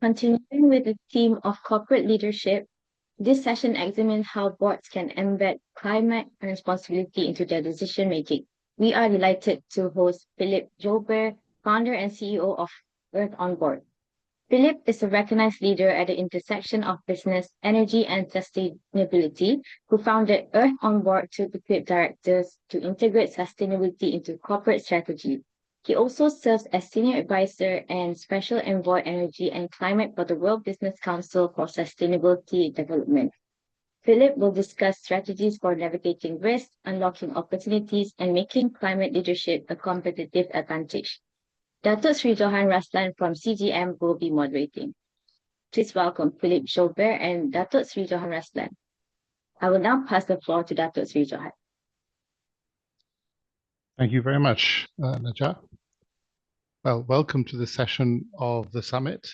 Continuing with the theme of corporate leadership, this session examines how boards can embed climate responsibility into their decision making. We are delighted to host Philippe Joubert, founder and CEO of Earth on Board. Philippe is a recognized leader at the intersection of business, energy, and sustainability, who founded Earth on Board to equip directors to integrate sustainability into corporate strategy. He also serves as senior advisor and special envoy energy and climate for the World Business Council for Sustainability Development. Philip will discuss strategies for navigating risk, unlocking opportunities, and making climate leadership a competitive advantage. Datuk Seri Johan Raslan from CGM will be moderating. Please welcome Philippe Joubert and Datuk Seri Johan Raslan. I will now pass the floor to Datuk Seri Johan. Thank you very much, Najah. Well, welcome to the session of the summit.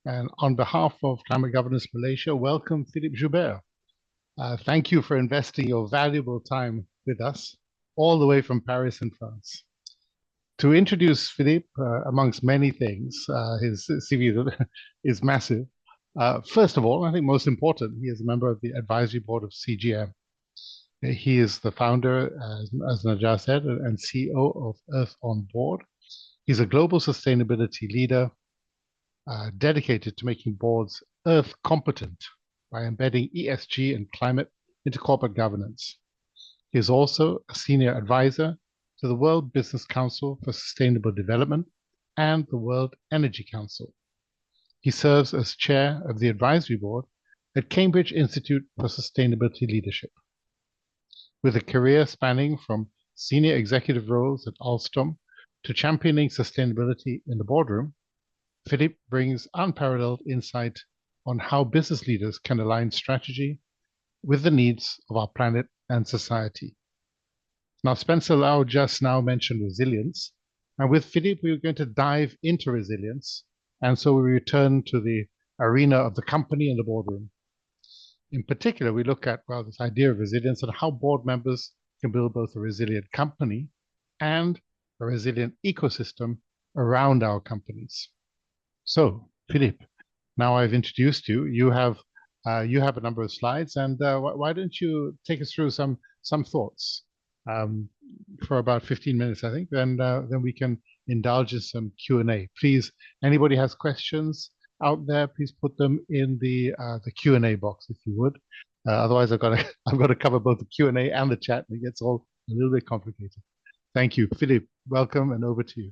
And on behalf of Climate Governance Malaysia, welcome Philippe Joubert. Thank you for investing your valuable time with us, all the way from Paris in France. To introduce Philippe, amongst many things, his CV is massive. First of all, I think most important, he is a member of the advisory board of CGM. He is the founder, as Najah said, and CEO of Earth on Board. He's a global sustainability leader dedicated to making boards Earth competent by embedding ESG and climate into corporate governance. He is also a senior advisor to the World Business Council for Sustainable Development and the World Energy Council. He serves as chair of the advisory board at Cambridge Institute for Sustainability Leadership. With a career spanning from senior executive roles at Alstom to championing sustainability in the boardroom, Philippe brings unparalleled insight on how business leaders can align strategy with the needs of our planet and society. Now, Spencer Lau just now mentioned resilience, and with Philippe, we're going to dive into resilience, and so we return to the arena of the company and the boardroom. In particular, we look at, well, this idea of resilience and how board members can build both a resilient company and a resilient ecosystem around our companies. So, Philippe, now I've introduced you. You have a number of slides, and why don't you take us through some thoughts for about 15 minutes, I think. Then we can indulge in some Q&A. Please, anybody has questions out there, please put them in the Q&A box if you would. Otherwise, I've got to cover both the Q&A and the chat, and it gets all a little bit complicated. Thank you, Philippe. Welcome, and over to you.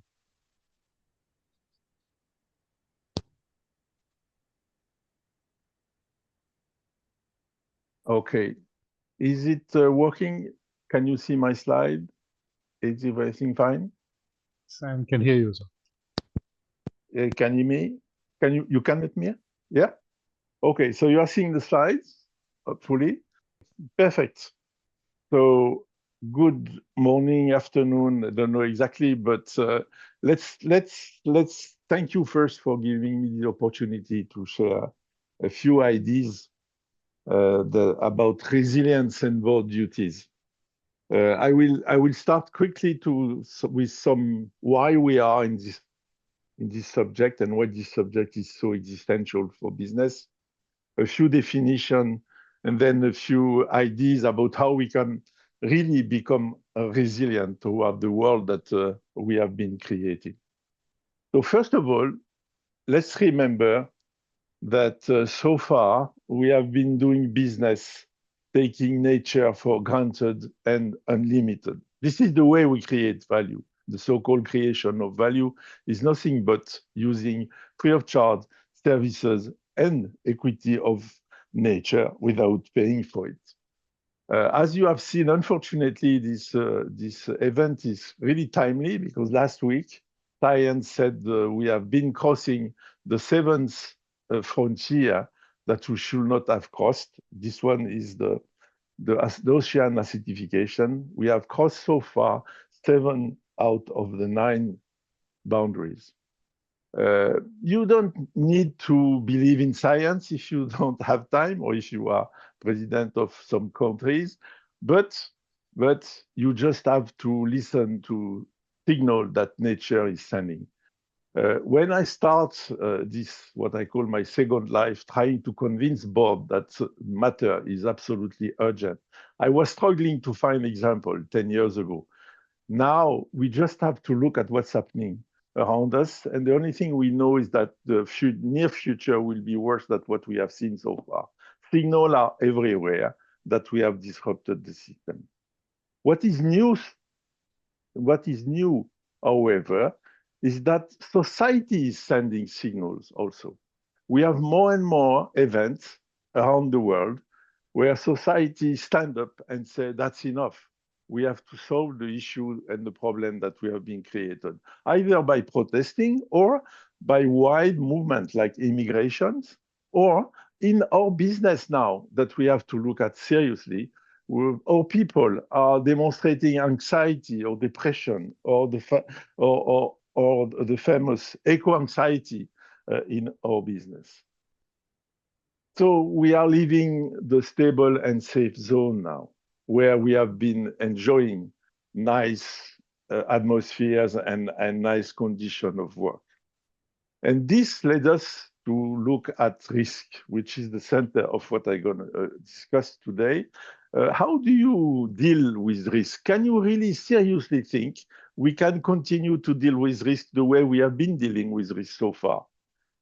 Okay, is it working? Can you see my slide? Is everything fine? Sam can hear you, sir. Can you hear me? You can hear me? Yeah? Okay, so you are seeing the slides, hopefully. Perfect. So good morning, afternoon, I don't know exactly, but let's thank you first for giving me the opportunity to share a few ideas about resilience and board duties. I will start quickly with some why we are in this subject and why this subject is so existential for business. A few definitions, and then a few ideas about how we can really become resilient toward the world that we have been creating. So first of all, let's remember that so far we have been doing business taking nature for granted and unlimited. This is the way we create value. The so-called creation of value is nothing but using free of charge services and equity of nature without paying for it. As you have seen, unfortunately, this event is really timely because last week, science said we have been crossing the seventh frontier that we should not have crossed. This one is the ocean acidification. We have crossed so far 7 out of the 9 boundaries. You don't need to believe in science if you don't have time or if you are president of some countries, but you just have to listen to signal that nature is sending. When I start this, what I call my second life, trying to convince board that matter is absolutely urgent, I was struggling to find example 10 years ago. Now we just have to look at what's happening around us, and the only thing we know is that the near future will be worse than what we have seen so far. Signals are everywhere that we have disrupted the system. What is new, however, is that society is sending signals also. We have more and more events around the world where society stand up and say, that's enough. We have to solve the issue and the problem that we have been created, either by protesting or by wide movement like immigrations, or in our business now that we have to look at seriously. Our people are demonstrating anxiety or depression or the famous eco-anxiety in our business. So we are leaving the stable and safe zone now, where we have been enjoying nice atmospheres and nice condition of work. And this led us to look at risk, which is the center of what I'm going to discuss today. How do you deal with risk? Can you really seriously think we can continue to deal with risk the way we have been dealing with risk so far?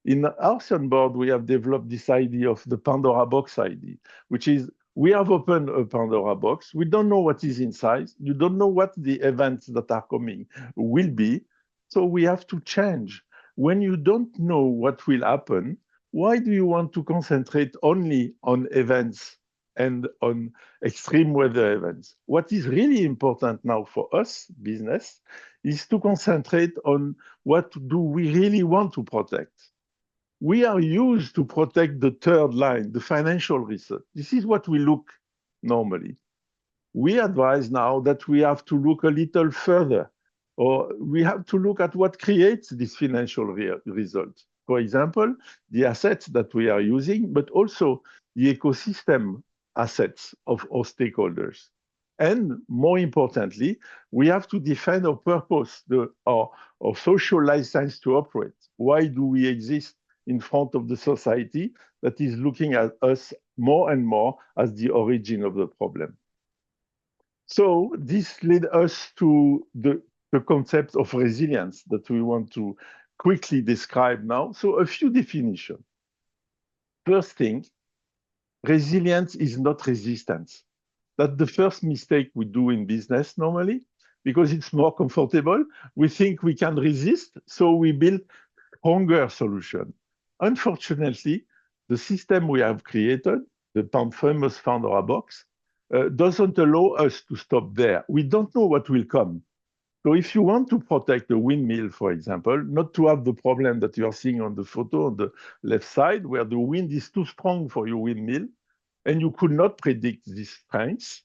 In Ocean Board, we have developed this idea of the Pandora box idea, which is we have opened a Pandora box. We don't know what is inside. You don't know what the events that are coming will be. So we have to change. When you don't know what will happen, why do you want to concentrate only on events and on extreme weather events? What is really important now for us, business, is to concentrate on what do we really want to protect. We are used to protect the third line, the financial research. This is what we look normally. We advise now that we have to look a little further, or we have to look at what creates this financial result. For example, the assets that we are using, but also the ecosystem assets of our stakeholders. And more importantly, we have to defend our purpose, our social license to operate. Why do we exist in front of the society that is looking at us more and more as the origin of the problem? So this led us to the concept of resilience that we want to quickly describe now. So a few definitions. First thing, resilience is not resistance. That's the first mistake we do in business normally, because it's more comfortable. We think we can resist, so we build stronger solution. Unfortunately, the system we have created, the famous Pandora box, doesn't allow us to stop there. We don't know what will come. So if you want to protect a windmill, for example, not to have the problem that you are seeing on the photo on the left side, where the wind is too strong for your windmill, and you could not predict this strength,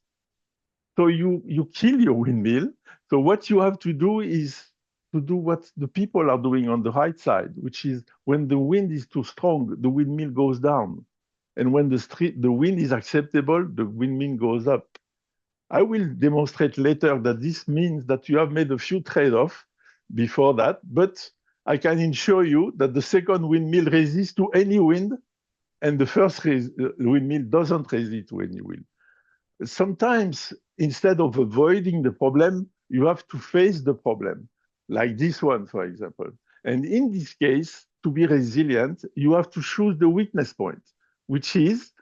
so you kill your windmill. So what you have to do is to do what the people are doing on the right side, which is when the wind is too strong, the windmill goes down. And when the wind is acceptable, the windmill goes up. I will demonstrate later that this means that you have made a few trade-offs before that, but I can assure you that the second windmill resists to any wind, and the first windmill doesn't resist to any wind. Sometimes, instead of avoiding the problem, you have to face the problem, like this one, for example. And in this case, to be resilient, you have to choose the weakness point, which is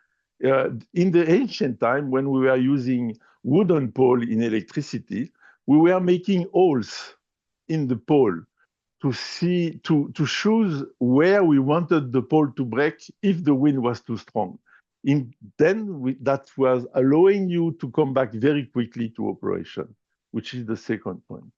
in the ancient time when we were using wooden pole in electricity, we were making holes in the pole to choose where we wanted the pole to break if the wind was too strong. That was allowing you to come back very quickly to operation, which is the second point.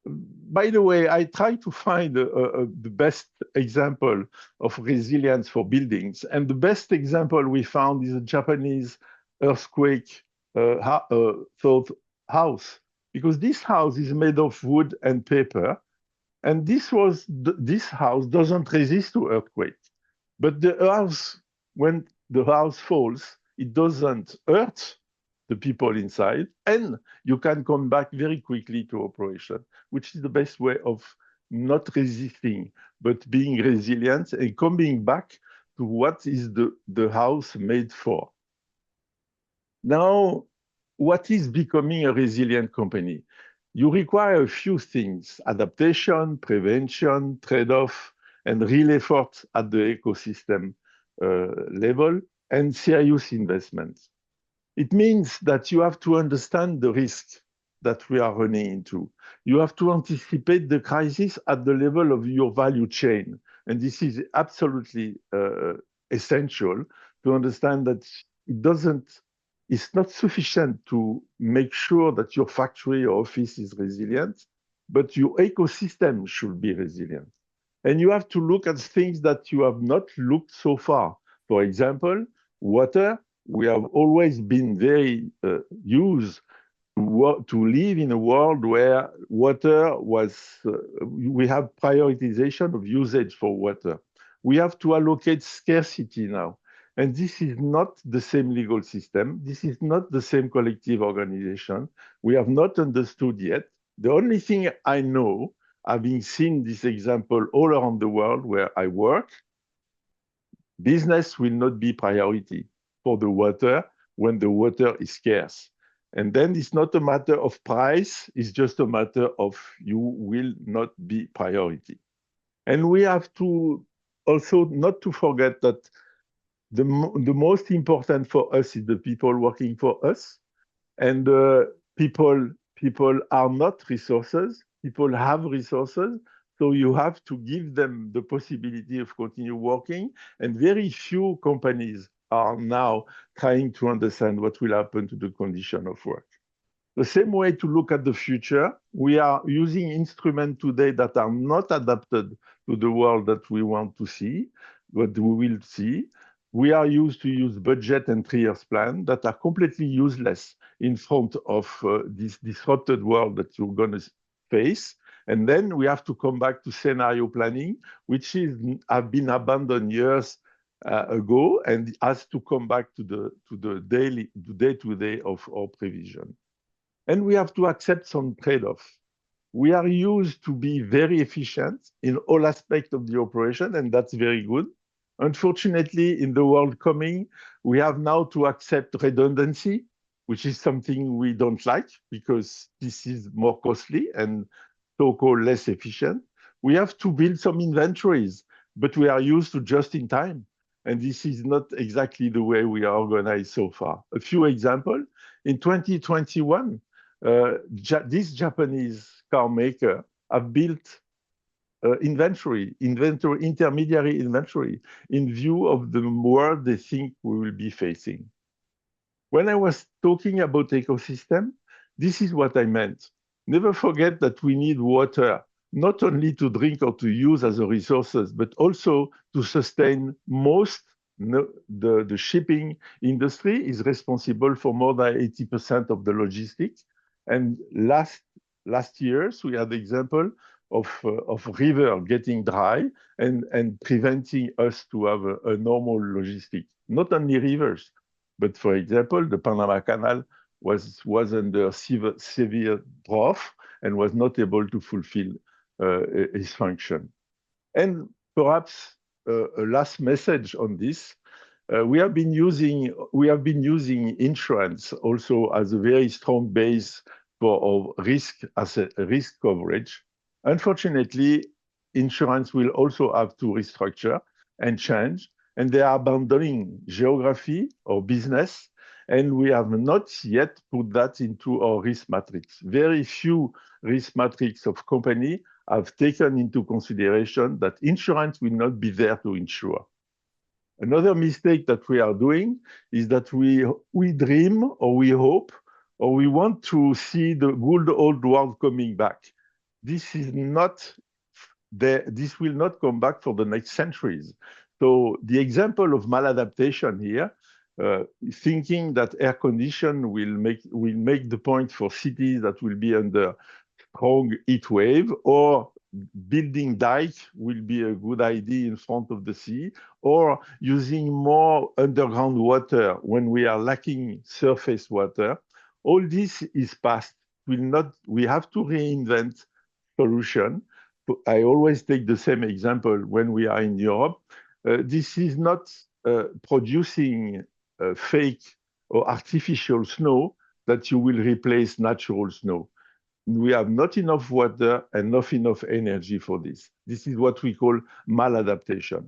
By the way, I try to find the best example of resilience for buildings. And the best example we found is a Japanese earthquake thought house, because this house is made of wood and paper. And this house doesn't resist to earthquake. But the house, when the house falls, it doesn't hurt the people inside, and you can come back very quickly to operation, which is the best way of not resisting, but being resilient and coming back to what is the house made for. Now, what is becoming a resilient company? You require a few things: adaptation, prevention, trade-off, and real effort at the ecosystem level, and serious investments. It means that you have to understand the risk that we are running into. You have to anticipate the crisis at the level of your value chain. And this is absolutely essential to understand that it's not sufficient to make sure that your factory or office is resilient, but your ecosystem should be resilient. And you have to look at things that you have not looked so far. For example, water. We have always been very used to live in a world where water was, we have prioritization of usage for water. We have to allocate scarcity now. And this is not the same legal system. This is not the same collective organization. We have not understood yet. The only thing I know, having seen this example all around the world where I work, business will not be priority for the water when the water is scarce. And then it's not a matter of price, it's just a matter of you will not be priority. And we have to also not to forget that the most important for us is the people working for us. And people are not resources, people have resources. So you have to give them the possibility of continue working. And very few companies are now trying to understand what will happen to the condition of work. The same way to look at the future, we are using instruments today that are not adapted to the world that we want to see, what we will see. We are used to use budget and 3 years plan that are completely useless in front of this disrupted world that you're going to face. And then we have to come back to scenario planning, which have been abandoned years ago and has to come back to the day-to-day of our prevision. And we have to accept some trade-off. We are used to be very efficient in all aspects of the operation, and that's very good. Unfortunately, in the world coming, we have now to accept redundancy, which is something we don't like because this is more costly and so-called less efficient. We have to build some inventories, but we are used to just in time. And this is not exactly the way we are organized so far. A few examples. In 2021, this Japanese car maker have built intermediary inventory in view of the world they think we will be facing. When I was talking about ecosystem, this is what I meant. Never forget that we need water, not only to drink or to use as a resources, but also to sustain most. The shipping industry is responsible for more than 80% of the logistics. And last years, we had the example of river getting dry and preventing us to have a normal logistic. Not only rivers, but for example, the Panama Canal was under severe drought and was not able to fulfill its function. And perhaps a last message on this. We have been using insurance also as a very strong base for our risk coverage. Unfortunately, insurance will also have to restructure and change, and they are abandoning geography or business, and we have not yet put that into our risk matrix. Very few risk matrix of company have taken into consideration that insurance will not be there to insure. Another mistake that we are doing is that we dream or we hope or we want to see the good old world coming back. This is not there. This will not come back for the next centuries. So the example of maladaptation here, thinking that air condition will make the point for cities that will be under strong heat wave, or building dike will be a good idea in front of the sea, or using more underground water when we are lacking surface water. All this is past. We have to reinvent solution I always take the same example when we are in Europe. This is not producing fake or artificial snow that you will replace natural snow. We have not enough water and not enough energy for this. This is what we call maladaptation.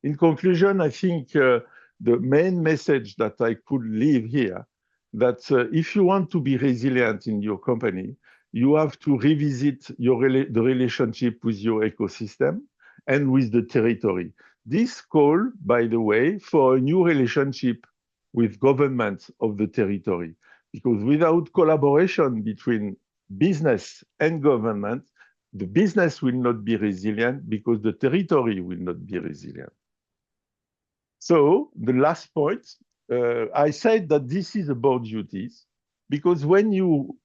In conclusion, I think the main message that I could leave here, that if you want to be resilient in your company, you have to revisit the relationship with your ecosystem and with the territory. This call, by the way, for a new relationship with governments of the territory, because without collaboration between business and government, the business will not be resilient because the territory will not be resilient. So the last point, I said that this is about duties, because when you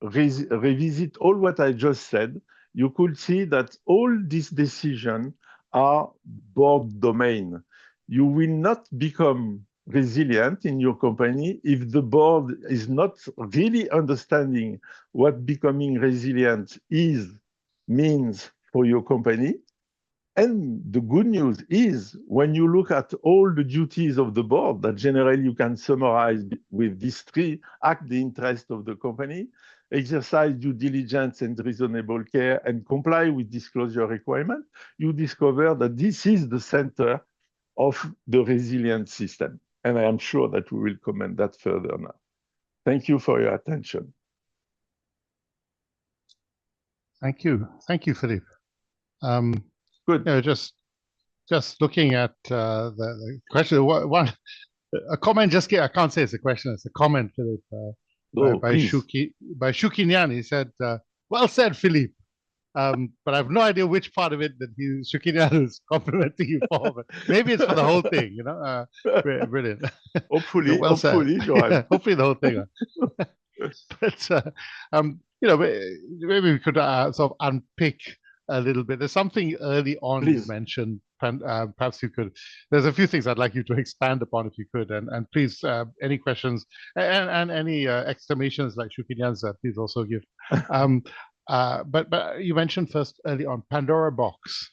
revisit all what I just said, you could see that all these decisions are board domain. You will not become resilient in your company if the board is not really understanding what becoming resilient means for your company. And the good news is, when you look at all the duties of the board, that generally you can summarize with these three: act the interest of the company, exercise due diligence and reasonable care, and comply with disclosure requirements, you discover that this is the center of the resilient system. And I am sure that we will comment that further now. Thank you for your attention. Thank you. Thank you, Philippe. Good. You know, just looking at the question, a comment just I can't say it's a question, it's a comment, Philippe, by Shuki Nyan. He said, well said, Philippe. But I have no idea which part of it that Shuki Nyan is complimenting you for, but maybe it's for the whole thing, you know. Brilliant. Hopefully, well hopefully, yeah, hopefully the whole thing. But you know, maybe we could sort of unpick a little bit. There's something early on you mentioned, perhaps you could, there's a few things I'd like you to expand upon if you could, and please, any questions and any exclamations like Shukinyan's, please also give. But you mentioned first early on Pandora box,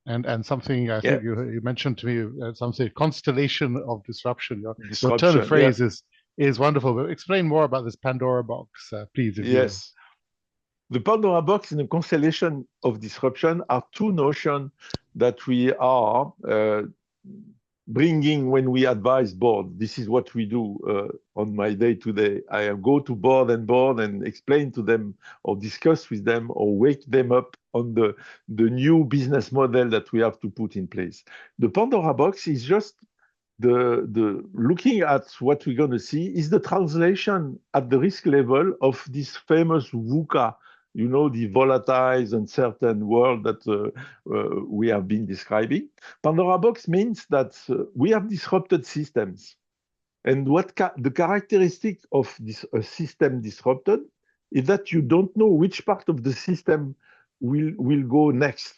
and something I think you mentioned to me, something constellation of disruption. Your turn of phrase is wonderful, but explain more about this Pandora box, please. Yes. The Pandora box and the constellation of disruption are two notions that we are bringing when we advise board. This is what we do on my day-to-day. I go to board and explain to them or discuss with them or wake them up on the new business model that we have to put in place. The Pandora box is just the looking at what we're going to see is the translation at the risk level of this famous VUCA, you know, the volatile, uncertain world that we have been describing. Pandora box means that we have disrupted systems. And what the characteristic of this system disrupted is that you don't know which part of the system will go next.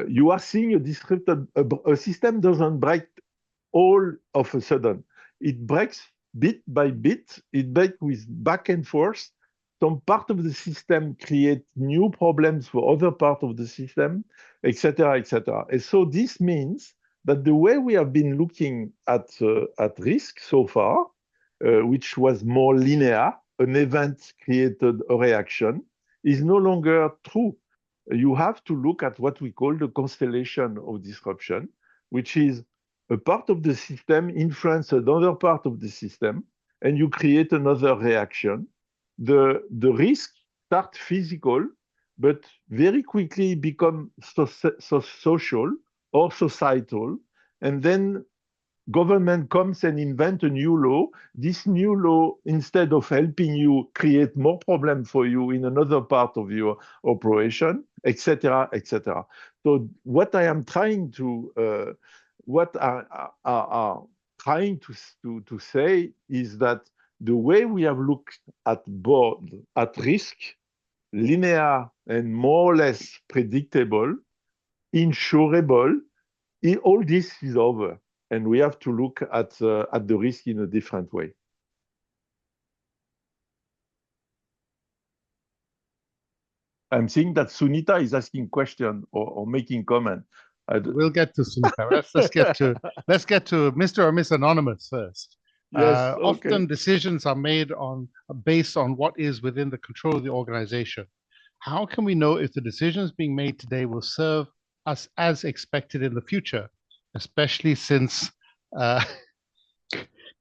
You are seeing a disrupted, a system doesn't break all of a sudden. It breaks bit by bit, it breaks with back and forth. Some part of the system create new problems for other part of the system, etc., etc. And so this means that the way we have been looking at risk so far, which was more linear, an event created a reaction, is no longer true. You have to look at what we call the constellation of disruption, which is a part of the system influences another part of the system, and you create another reaction. The risk starts physical, but very quickly become social or societal, and then government comes and invent a new law. This new law, instead of helping you, create more problem for you in another part of your operation, etc., etc. So what I am trying to what are trying to say is that the way we have looked at board, at risk, linear and more or less predictable, insurable, all this is over. And we have to look at the risk in a different way. I'm seeing that Sunita is asking question or making comment. We'll get to Sunita. Let's get to Mr. or Miss Anonymous first. Yes, okay. Often decisions are made based on what is within the control of the organization. How can we know if the decisions being made today will serve us as expected in the future, especially since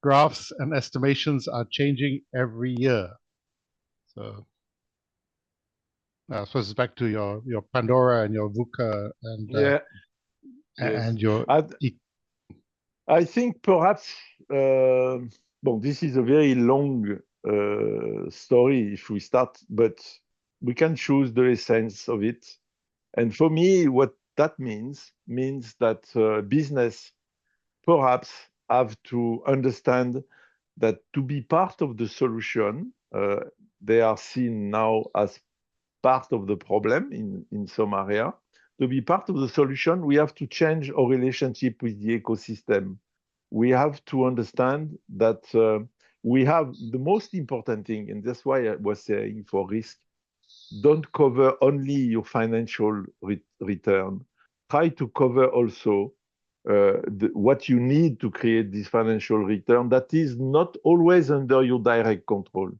graphs and estimations are changing every year? So I suppose it's back to your Pandora and your VUCA and yes. and your. I think perhaps this is a very long story if we start, but we can choose the essence of it. And for me, what that means that business perhaps have to understand that to be part of the solution, they are seen now as part of the problem in some area. To be part of the solution, we have to change our relationship with the ecosystem. We have to understand that we have the most important thing, and that's why I was saying for risk, don't cover only your financial return. Try to cover also what you need to create this financial return that is not always under your direct control.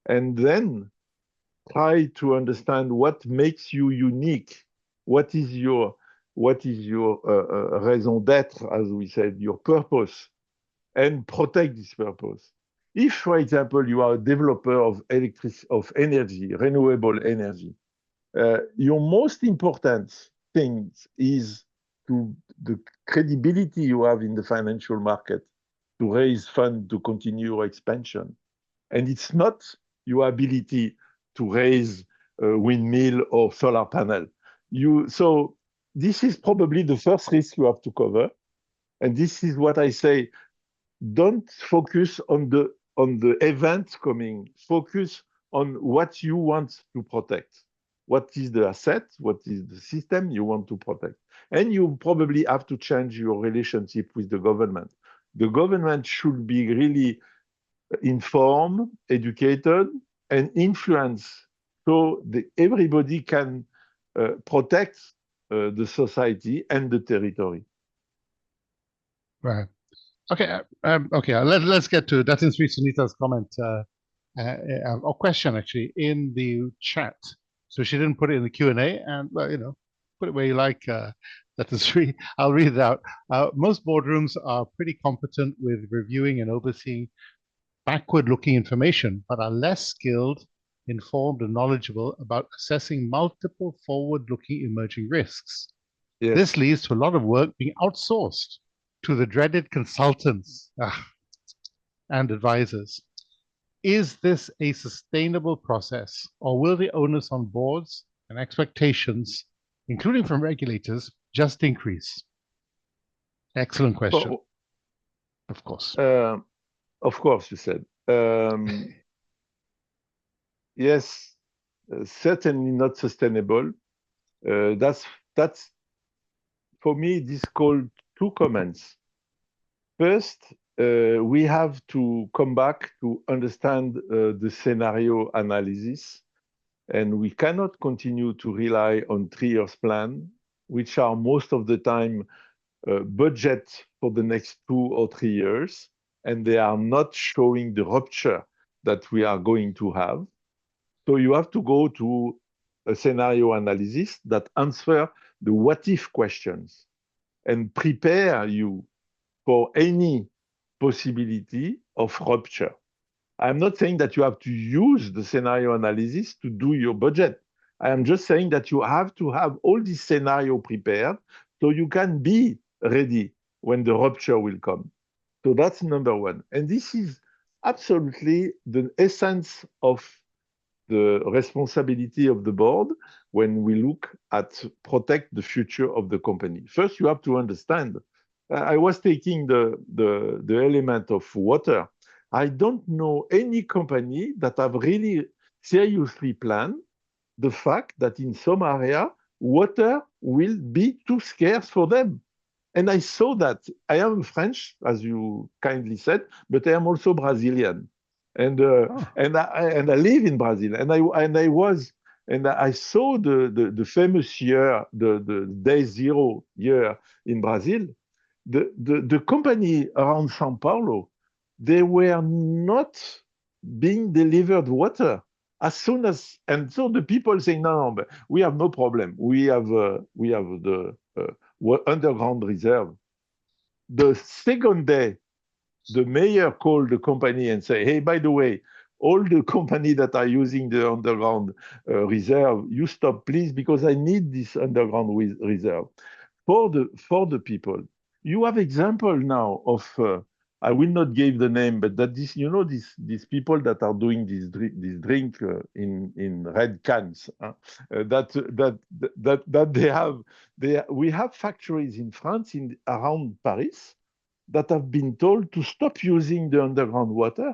And then try to understand what makes you unique. What is your raison d'être, as we said, your purpose, and protect this purpose. If, for example, you are a developer of energy, renewable energy, your most important thing is the credibility you have in the financial market to raise funds to continue your expansion. And it's not your ability to raise a windmill or solar panel. So this is probably the first risk you have to cover. And this is what I say, don't focus on the event coming, focus on what you want to protect. What is the asset? What is the system you want to protect? And you probably have to change your relationship with the government. The government should be really informed, educated, and influenced so everybody can protect the society and the territory. Right. Okay. Okay. Let's get to Datin Sri Sunita's comment or question actually in the chat. So she didn't put it in the Q&A, and well, put it where you like. Datin Sri, I'll read it out. Most boardrooms are pretty competent with reviewing and overseeing backward-looking information, but are less skilled, informed, and knowledgeable about assessing multiple forward-looking emerging risks. Yes. This leads to a lot of work being outsourced to the dreaded consultants and advisors. Is this a sustainable process, or will the onus on boards and expectations, including from regulators, just increase? Excellent question. Of course. Of course, you said. Yes, certainly not sustainable. That's for me, this called two comments. First, we have to come back to understand the scenario analysis, and we cannot continue to rely on 3 years plan, which are most of the time budget for the next 2 or 3 years, and they are not showing the rupture that we are going to have. So you have to go to a scenario analysis that answer the what if questions and prepare you for any possibility of rupture. I'm not saying that you have to use the scenario analysis to do your budget. I am just saying that you have to have all this scenario prepared so you can be ready when the rupture will come. So that's number one. And this is absolutely the essence of the responsibility of the board when we look at protect the future of the company. First, you have to understand. I was taking the element of water. I don't know any company that have really seriously planned the fact that in some area, water will be too scarce for them. And I saw that. I am French, as you kindly said, but I am also Brazilian. And I live in Brazil. And I was And I saw the famous year, the day zero year in Brazil. The company around Sao Paulo, they were not being delivered water as soon as, and so the people saying, no, but we have no problem. We have the underground reserve. The second day, the mayor called the company and say, hey, by the way, all the company that are using the underground reserve, you stop, please, because I need this underground reserve for the people. You have example now of I will not give the name, but that this these people that are doing this drink in red cans that we have factories in France around Paris that have been told to stop using the underground water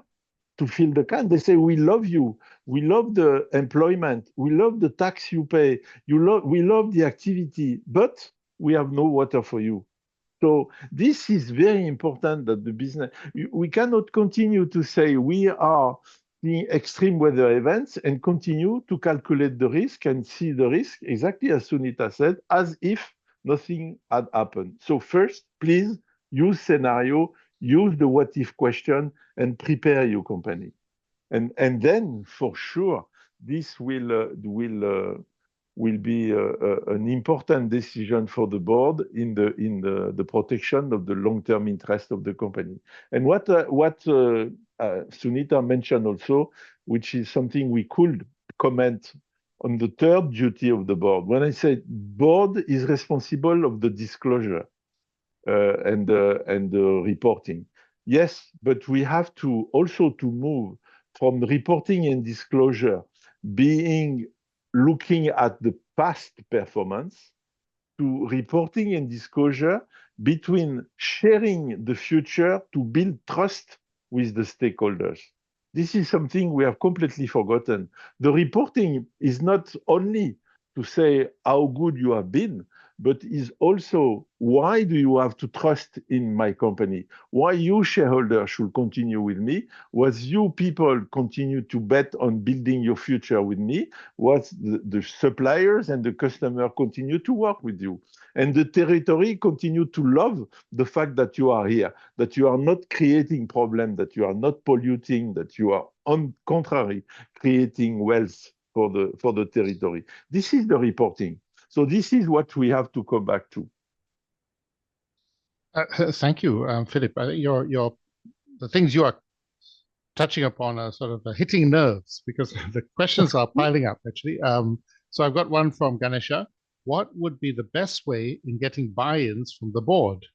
to fill the can. They say, we love you. We love the employment. We love the tax you pay. We love the activity, but we have no water for you. So this is very important that the business, we cannot continue to say we are seeing extreme weather events and continue to calculate the risk and see the risk, exactly as Sunita said, as if nothing had happened. So first, please use scenario, use the what if question and prepare your company. And then for sure, this will be an important decision for the board in the protection of the long-term interest of the company. And what Sunita mentioned also, which is something we could comment on the third duty of the board. When I say board is responsible of the disclosure and the reporting. Yes, but we have to also to move from reporting and disclosure being looking at the past performance to reporting and disclosure between sharing the future to build trust with the stakeholders. This is something we have completely forgotten. The reporting is not only to say how good you have been, but is also why do you have to trust in my company? Why you shareholders should continue with me? Was you people continue to bet on building your future with me? Was the suppliers and the customer continue to work with you? And the territory continue to love the fact that you are here, that you are not creating problems, that you are not polluting, that you are on contrary creating wealth for the territory. This is the reporting. So this is what we have to come back to. Thank you, Philippe. The things you are touching upon are sort of hitting nerves because the questions are piling up, actually. So I've got one from Ganesha. What would be the best way in getting buy-ins from the board?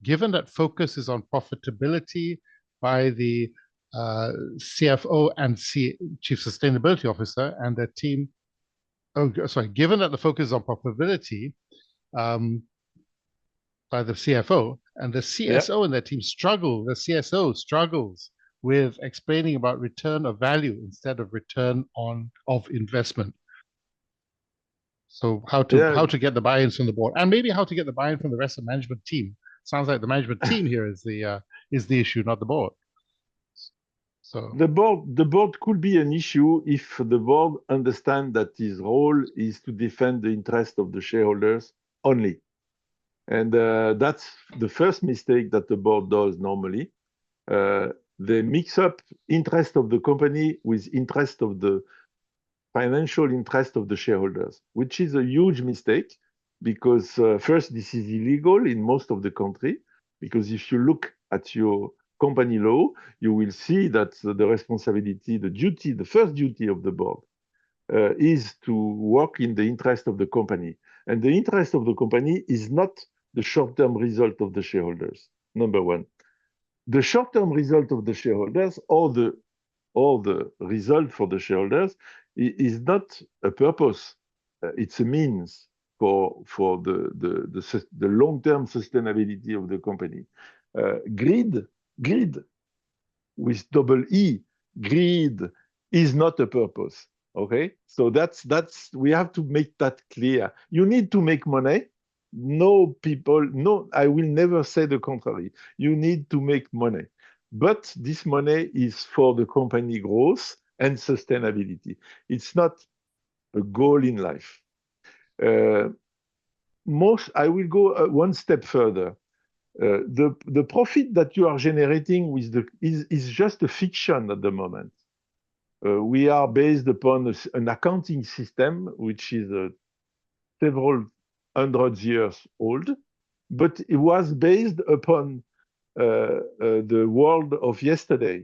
Given that focus is on profitability by the CFO and Chief Sustainability Officer and their team, given that the focus is on profitability by the CFO and the CSO and their team the CSO struggles with explaining about return of value instead of return of investment. So how to get the buy-ins from the board, and maybe how to get the buy-in from the rest of the management team. Sounds like the management team here is the issue, not the board. So the board could be an issue if the board understands that his role is to defend the interest of the shareholders only. And that's the first mistake that the board does normally. They mix up interest of the company with interest of the financial interest of the shareholders, which is a huge mistake because first, this is illegal in most of the country, because if you look at your company law, you will see that the responsibility, the first duty of the board is to work in the interest of the company. And the interest of the company is not the short-term result of the shareholders, number one. The short-term result of the shareholders or the result for the shareholders is not a purpose. It's a means for the long-term sustainability of the company. Greed with double E, greed is not a purpose. Okay, so that's we have to make that clear. You need to make money. No, I will never say the contrary. You need to make money, but this money is for the company growth and sustainability. It's not a goal in life. I will go one step further. The profit that you are generating is just a fiction at the moment. We are based upon an accounting system which is several hundred years old, but it was based upon the world of yesterday.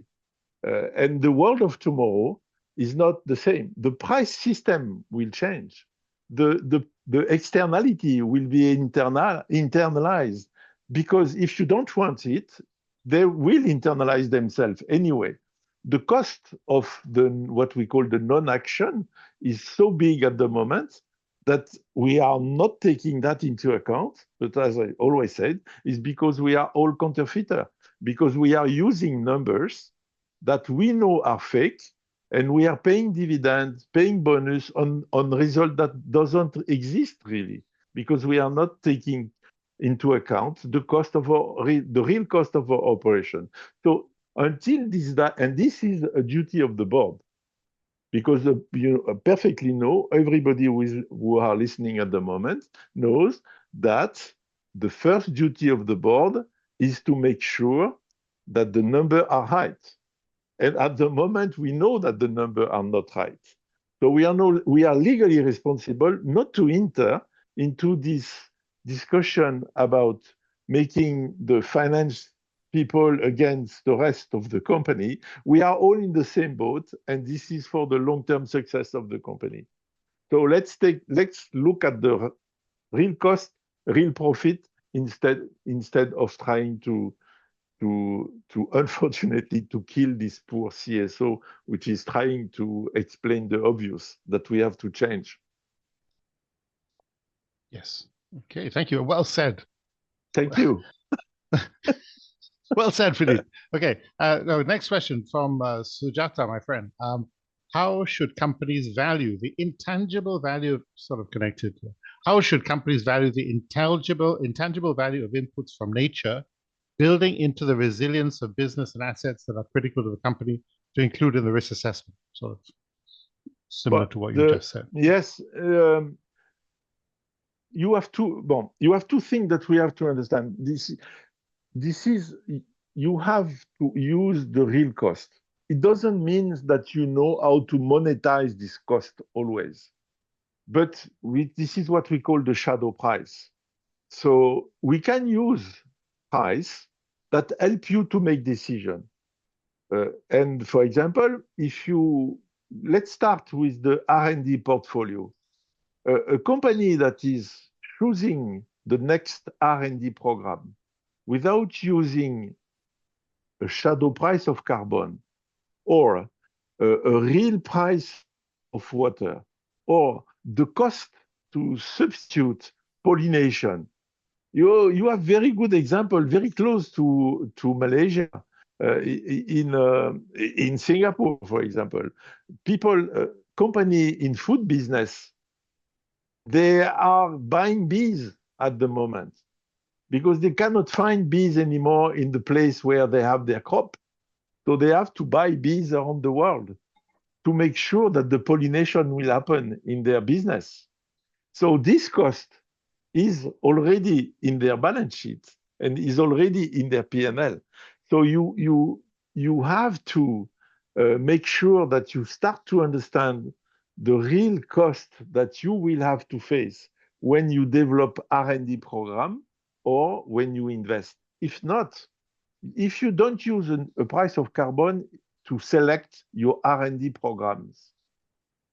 And the world of tomorrow is not the same. The price system will change. The externality will be internalized, because if you don't want it, they will internalize themselves anyway. The cost of what we call the non-action is so big at the moment that we are not taking that into account. But as I always said, is because we are all counterfeiter, because we are using numbers that we know are fake, and we are paying dividends, paying bonus on result that doesn't exist really, because we are not taking into account the cost of the real cost of our operation. So until and this is a duty of the board, because you perfectly know, everybody who are listening at the moment knows that the first duty of the board is to make sure that the numbers are right. And at the moment, we know that the numbers are not right. So we are legally responsible not to enter into this discussion about making the finance people against the rest of the company. We are all in the same boat, and this is for the long-term success of the company. So let's look at the real cost, real profit, instead of trying to unfortunately to kill this poor CSO, which is trying to explain the obvious that we have to change. Yes. Okay. Thank you. Well said. Thank you. Well said, Philippe. Okay. No, next question from Sujata, my friend. How should companies value the intangible value, sort of connected? How should companies value the intangible value of inputs from nature, building into the resilience of business and assets that are critical to the company, to include in the risk assessment? Sort of similar to what you just said. Yes. You have two things that we have to understand. This is, you have to use the real cost. It doesn't mean that you know how to monetize this cost always, but this is what we call the shadow price. So we can use price that help you to make decision. And for example, let's start with the R&D portfolio. A company that is choosing the next R&D program without using a shadow price of carbon, or a real price of water, or the cost to substitute pollination. You have very good example, very close to Malaysia, in Singapore, for example. Company in food business, they are buying bees at the moment because they cannot find bees anymore in the place where they have their crop. So they have to buy bees around the world to make sure that the pollination will happen in their business. So this cost is already in their balance sheet and is already in their P&L. So you have to make sure that you start to understand the real cost that you will have to face when you develop R&D program or when you invest. If not, if you don't use a price of carbon to select your R&D programs,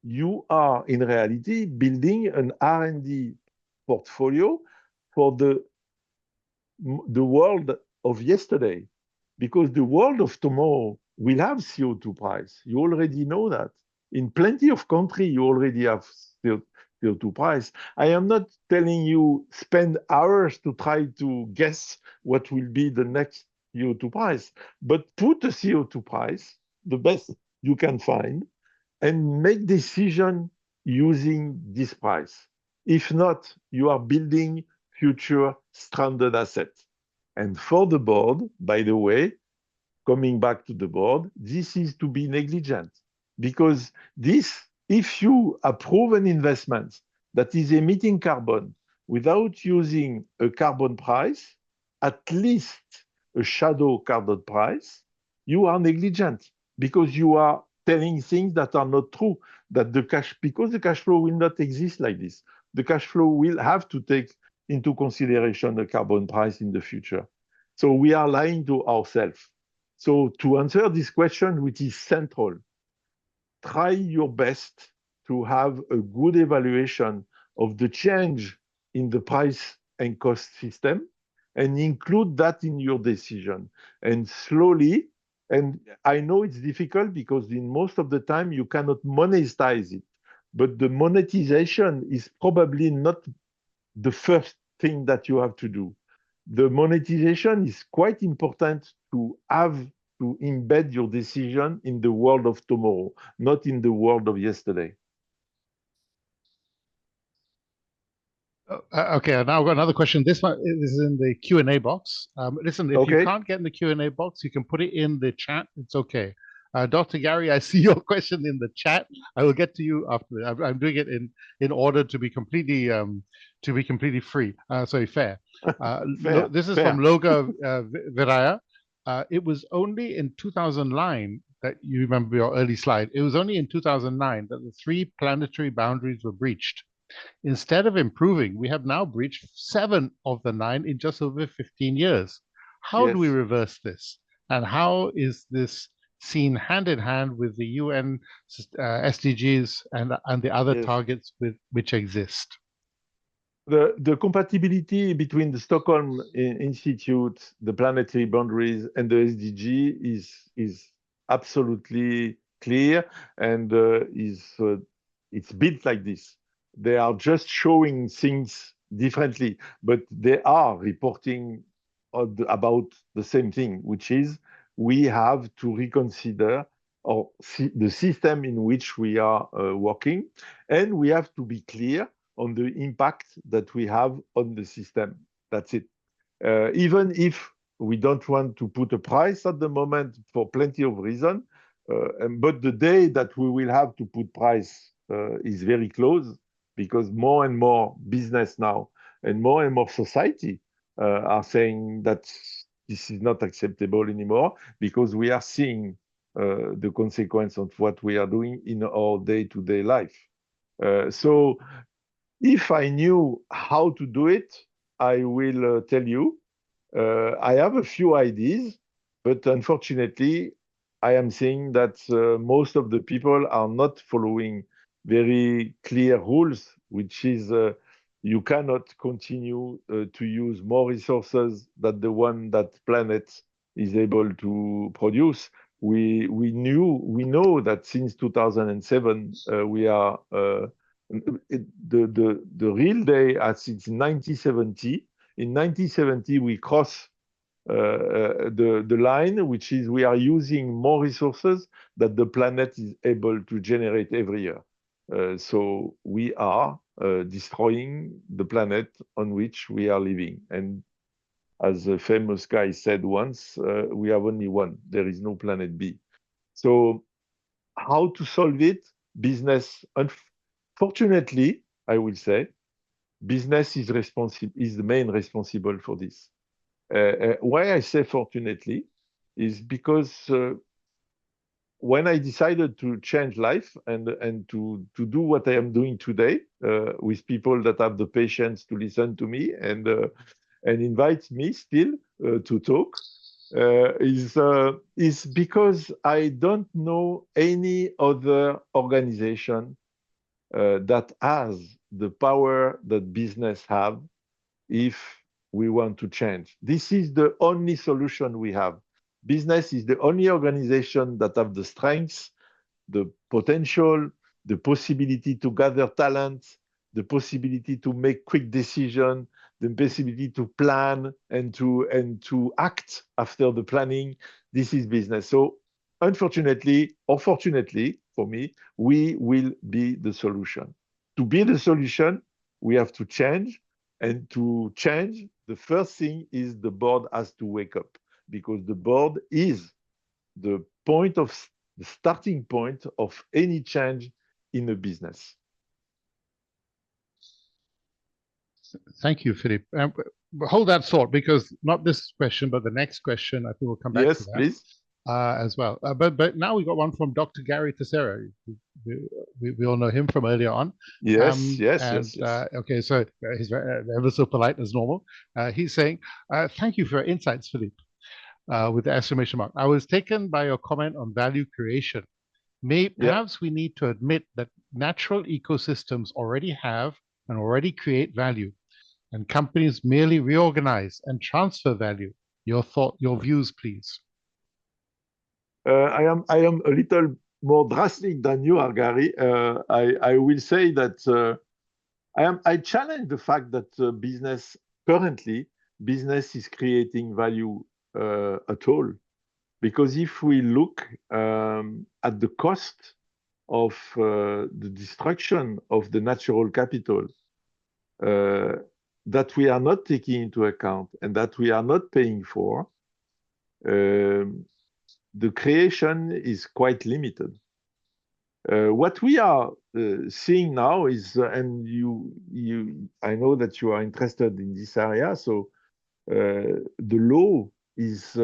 you are in reality building an R&D portfolio for the world of yesterday, because the world of tomorrow will have CO2 price. You already know that. In plenty of countries, you already have CO2 price. I am not telling you spend hours to try to guess what will be the next CO2 price, but put a CO2 price, the best you can find, and make decision using this price. If not, you are building future stranded assets. And for the board, by the way, coming back to the board, this is to be negligent, because this if you approve an investment that is emitting carbon without using a carbon price, at least a shadow carbon price, you are negligent because you are telling things that are not true, that because the cash flow will not exist like this. The cash flow will have to take into consideration the carbon price in the future. So we are lying to ourselves. So to answer this question, which is central, try your best to have a good evaluation of the change in the price and cost system and include that in your decision. And slowly, and I know it's difficult because in most of the time you cannot monetize it, but the monetization is probably not the first thing that you have to do. The monetization is quite important to embed your decision in the world of tomorrow, not in the world of yesterday. Okay, now I've got another question. This one is in the Q&A box. Listen, if you Okay. can't get in the Q&A box, you can put it in the chat. It's okay. Dr. Gary, I see your question in the chat. I will get to you after. I'm doing it in order to be completely free. Sorry, fair. Fair, this is fair. from Loga Viraya. It was only in 2009 that you remember your early slide. It was only in 2009 that the 3 planetary boundaries were breached. Instead of improving, we have now breached 7 of the 9 in just over 15 years. How do we Yes. reverse this? And how is this seen hand in hand with the UN SDGs and the other Yes. targets which exist? The compatibility between the Stockholm Institute, the planetary boundaries, and the SDG is absolutely clear, and it's built like this. They are just showing things differently, but they are reporting about the same thing, which is we have to reconsider the system in which we are working, and we have to be clear on the impact that we have on the system. That's it. Even if we don't want to put a price at the moment for plenty of reasons, but the day that we will have to put price is very close, because more and more business now and more society are saying that this is not acceptable anymore, because we are seeing the consequence of what we are doing in our day-to-day life. So if I knew how to do it, I will tell you. I have a few ideas, but unfortunately, I am seeing that most of the people are not following very clear rules, which is you cannot continue to use more resources than the one that planet is able to produce. We know that since 2007 we are the real day as it's 1970. In 1970, we cross the line, which is we are using more resources that the planet is able to generate every year. So we are destroying the planet on which we are living. And as a famous guy said once, we have only one. There is no planet B. So how to solve it? Business, unfortunately, I will say, business is the main responsible for this. Why I say fortunately is because when I decided to change life and to do what I am doing today with people that have the patience to listen to me and invite me still to talk, is because I don't know any other organization that has the power that business have if we want to change. This is the only solution we have. Business is the only organization that have the strengths, the potential, the possibility to gather talent, the possibility to make quick decisions, the possibility to plan and to act after the planning. This is business. So unfortunately, or fortunately for me, we will be the solution. To be the solution, we have to change. And to change, the first thing is the board has to wake up, because the board is the starting point of any change in a business. Thank you, Philippe. Hold that thought, because not this question, but the next question, I think we'll come back to Yes, that please. as well. But now we got one from Dr. Gary Teixeira. We all know him from earlier on. Yes, and yes. Okay, so he's ever so polite as normal. He's saying, thank you for your insights, Philippe, with the exclamation mark. I was taken by your comment on value creation. Perhaps we need to admit that natural ecosystems already have and already create value, and companies merely reorganize and transfer value. Your views, please. I am a little more drastic than you are, Gary. I will say that I challenge the fact that currently business is creating value at all. Because if we look at the cost of the destruction of the natural capital that we are not taking into account and that we are not paying for, the creation is quite limited. What we are seeing now is, and I know that you are interested in this area, so the law is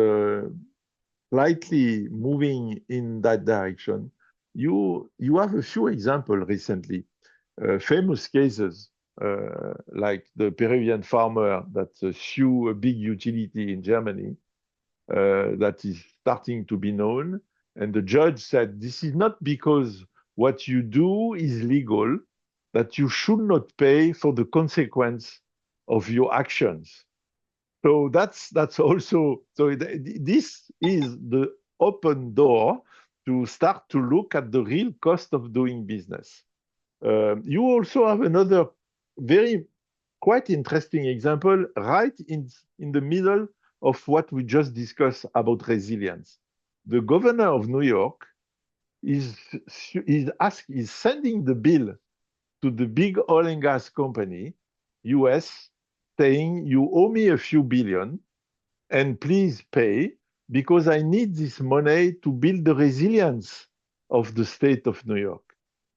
slightly moving in that direction. You have a few examples recently, famous cases like the Peruvian farmer that sued a big utility in Germany that is starting to be known. And the judge said, this is not because what you do is legal, that you should not pay for the consequence of your actions. So that's also, so this is the open door to start to look at the real cost of doing business. You also have another quite interesting example right in the middle of what we just discussed about resilience. The governor of New York is sending the bill to the big oil and gas company, US, saying, you owe me a few billion and please pay, because I need this money to build the resilience of the state of New York.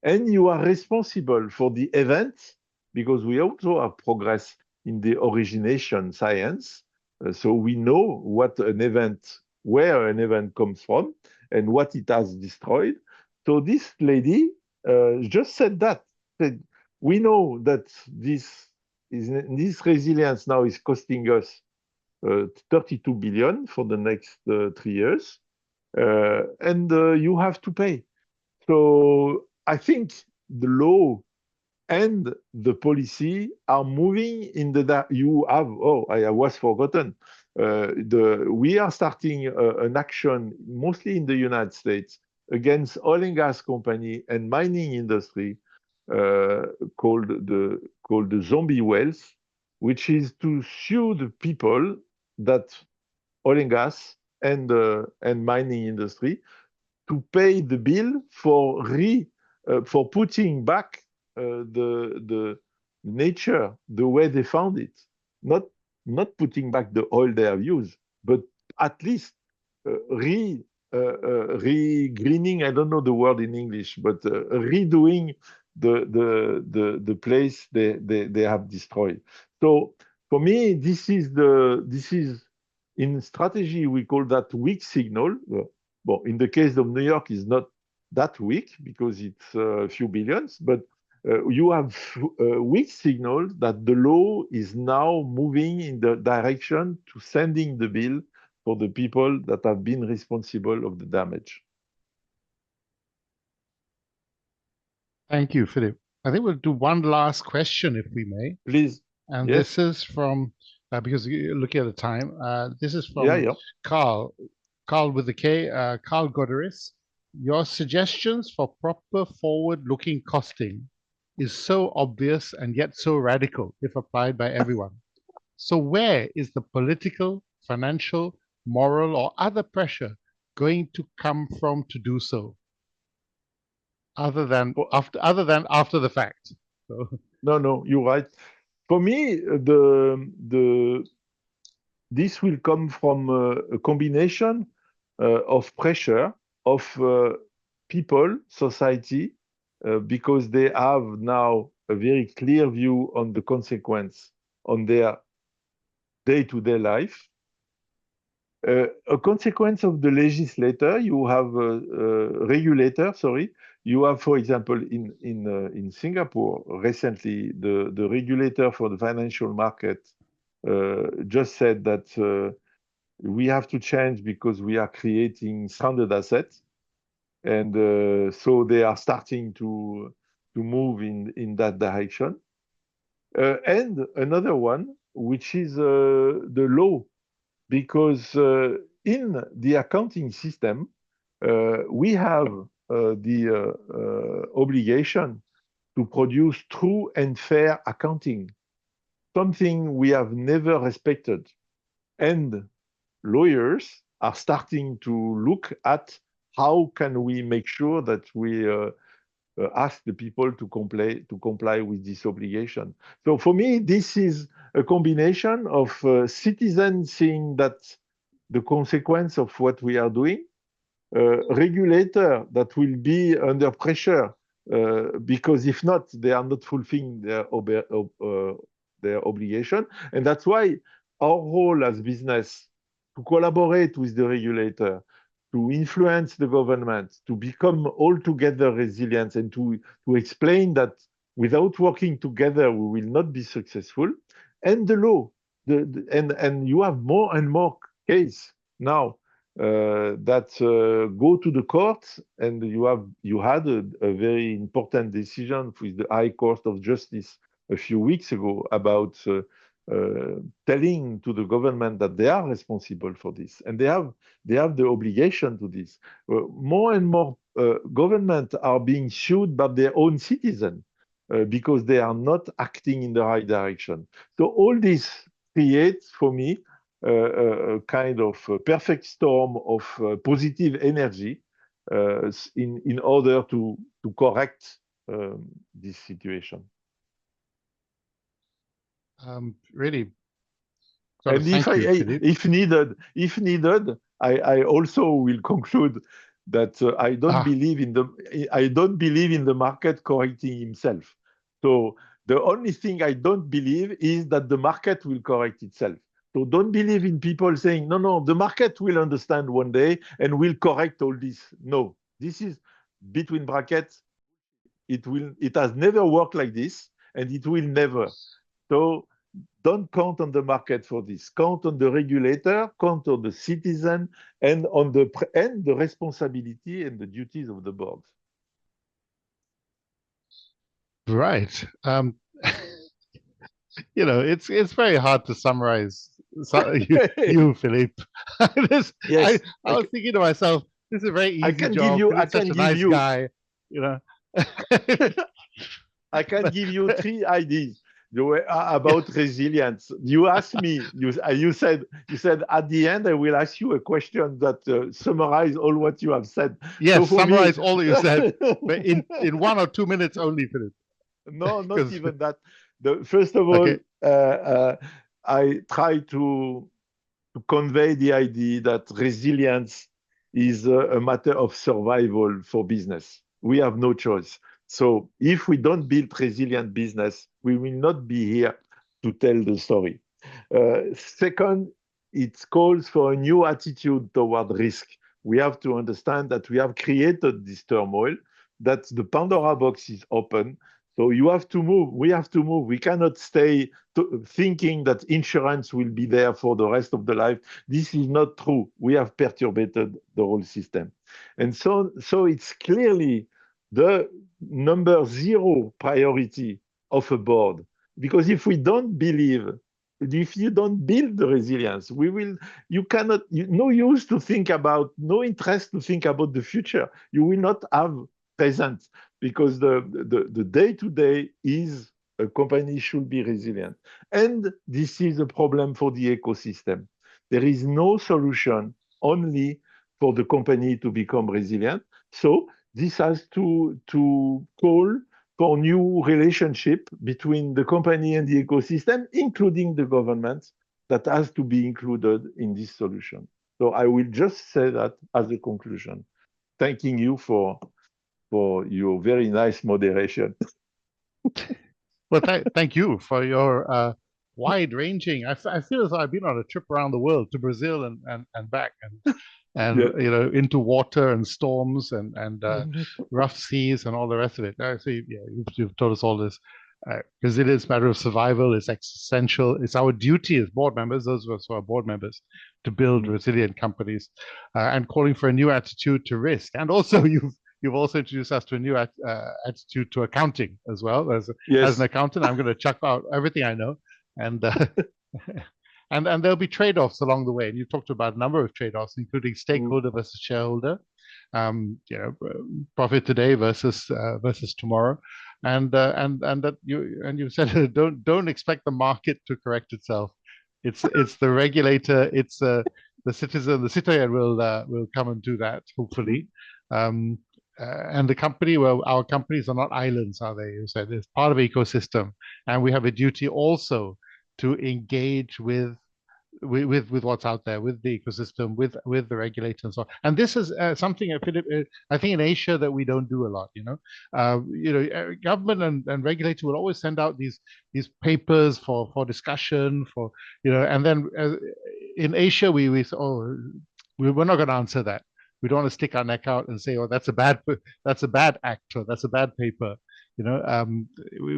And you are responsible for the events, because we also have progress in the origination science. So we know where an event comes from and what it has destroyed. So this lady just said that. We know that this resilience now is costing us 32 billion for the next 3 years, and you have to pay. So I think the law and the policy are moving in I was forgotten. We are starting an action, mostly in the United States, against oil and gas company and mining industry called the zombie wells, which is to sue the people that oil and gas and mining industry to pay the bill for putting back the nature the way they found it, not putting back the oil they have used, but at least greening. I don't know the word in English, but redoing the place they have destroyed. So for me, this is in strategy we call that weak signal. Well, in the case of New York, is not that weak because it's a few billions, but you have weak signals that the law is now moving in the direction to sending the bill for the people that have been responsible of the damage. Thank you, Philippe. I think we'll do one last question, if we may. Please. And yes. This is from, because you're looking at the time, this is from yeah. Carl with a K, Carl Goderis. Your suggestions for proper forward-looking costing is so obvious and yet so radical if applied by everyone. So where is the political, financial, moral, or other pressure going to come from to do so? Other than after the fact. So. No, you're right. For me, this will come from a combination of pressure of people, society, because they have now a very clear view on the consequence on their day-to-day life. A consequence of the legislator, you have regulator, sorry. You have, for example, in Singapore, recently, the regulator for the financial market just said that we have to change because we are creating stranded assets. And so they are starting to move in that direction. And another one, which is the law, because in the accounting system, we have the obligation to produce true and fair accounting, something we have never respected. And lawyers are starting to look at how can we make sure that we ask the people to comply with this obligation. So for me, this is a combination of citizens seeing that the consequence of what we are doing, regulator that will be under pressure because if not, they are not fulfilling their obligation. And that's why our role as business to collaborate with the regulator, to influence the government, to become altogether resilient, and to explain that without working together, we will not be successful. And the law, and you have more and more cases now that go to the courts, and you had a very important decision with the High Court of Justice a few weeks ago about telling to the government that they are responsible for this, and they have the obligation to this. More and more governments are being sued by their own citizens because they are not acting in the right direction. So all this creates, for me, a kind of perfect storm of positive energy in order to correct this situation. Really, and if needed, I also will conclude that I don't believe in the market correcting himself. So the only thing I don't believe is that the market will correct itself. So don't believe in people saying, no, the market will understand one day and will correct all this. No, this is between brackets. It has never worked like this, and it will never. So don't count on the market for this. Count on the regulator, count on the citizen, and on the responsibility and the duties of the board. Right. You know, it's very hard to summarize you Philippe. Yes, I was thinking to myself, this is a very easy job. Philippe's such a nice guy, you know. I can give you 3 ideas about resilience. You asked me, you said at the end, I will ask you a question that summarize all what you have said. Yes, so summarize all that you said, but in 1 or 2 minutes only, Philippe. No, not even that. First of all, okay. I try to convey the idea that resilience is a matter of survival for business. We have no choice. So if we don't build resilient business, we will not be here to tell the story. Second, it calls for a new attitude toward risk. We have to understand that we have created this turmoil, that the Pandora box is open. So you have to move. We have to move. We cannot stay thinking that insurance will be there for the rest of the life. This is not true. We have perturbed the whole system. And so it's clearly the number 0 priority of a board. Because if we don't believe, if you don't build the resilience, you cannot, no use to think about, no interest to think about the future. You will not have present, because the day-to-day is a company should be resilient. And this is a problem for the ecosystem. There is no solution only for the company to become resilient. So this has to call for new relationship between the company and the ecosystem, including the government, that has to be included in this solution. So I will just say that as a conclusion. Thanking you for for your very nice moderation. Well, thank you for your wide-ranging. I feel as though I've been on a trip around the world to Brazil and back, and Yeah. you know, into water and storms and rough seas and all the rest of it. So yeah, you've told us all this. Brazil is a matter of survival. It's existential. It's our duty as board members, those of us who are board members, to build resilient companies, and calling for a new attitude to risk. And also, you've also introduced us to a new attitude to accounting as well. As an accountant, I'm going to chuck out everything I know, and and there'll be trade-offs along the way. And you talked about a number of trade-offs, including stakeholder versus shareholder, you know, profit today versus tomorrow, and that you said don't expect the market to correct itself. It's the regulator, it's the citizen, the citoyen will come and do that, hopefully. And the company, well, our companies are not islands, are they? You said it's part of an ecosystem, and we have a duty also to engage with what's out there, with the ecosystem, with the regulator and so on. And this is something, I think, in Asia that we don't do a lot. You know, government and regulator will always send out these papers for discussion, for, you know, and then in Asia we're not going to answer that. We don't want to stick our neck out and say, oh, that's a bad act, or that's a bad paper. You know,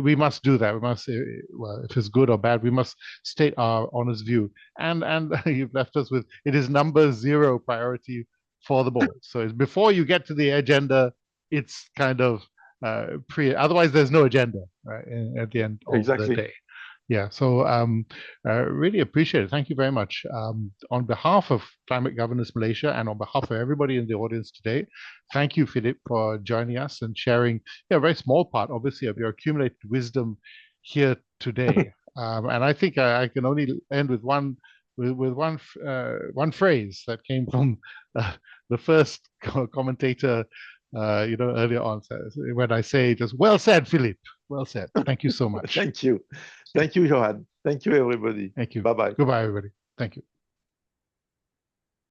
we must do that. We must, well, if it's good or bad, we must state our honest view. And you've left us with, it is number 0 priority for the board. So it's before you get to the agenda, it's kind of otherwise there's no agenda, right, at the end of the day. Yeah, so really appreciate it. Thank you very much. On behalf of Climate Governance Malaysia and on behalf of everybody in the audience today, thank you, Philippe, for joining us and sharing a very small part, obviously, of your accumulated wisdom here today. And I think I can only end with one phrase that came from the first commentator, you know, earlier on, when I say just, well said, Philippe. Well said. Thank you so much. Thank you. Thank you, Johan. Thank you, everybody. Thank you. Bye-bye. Goodbye, everybody. Thank you.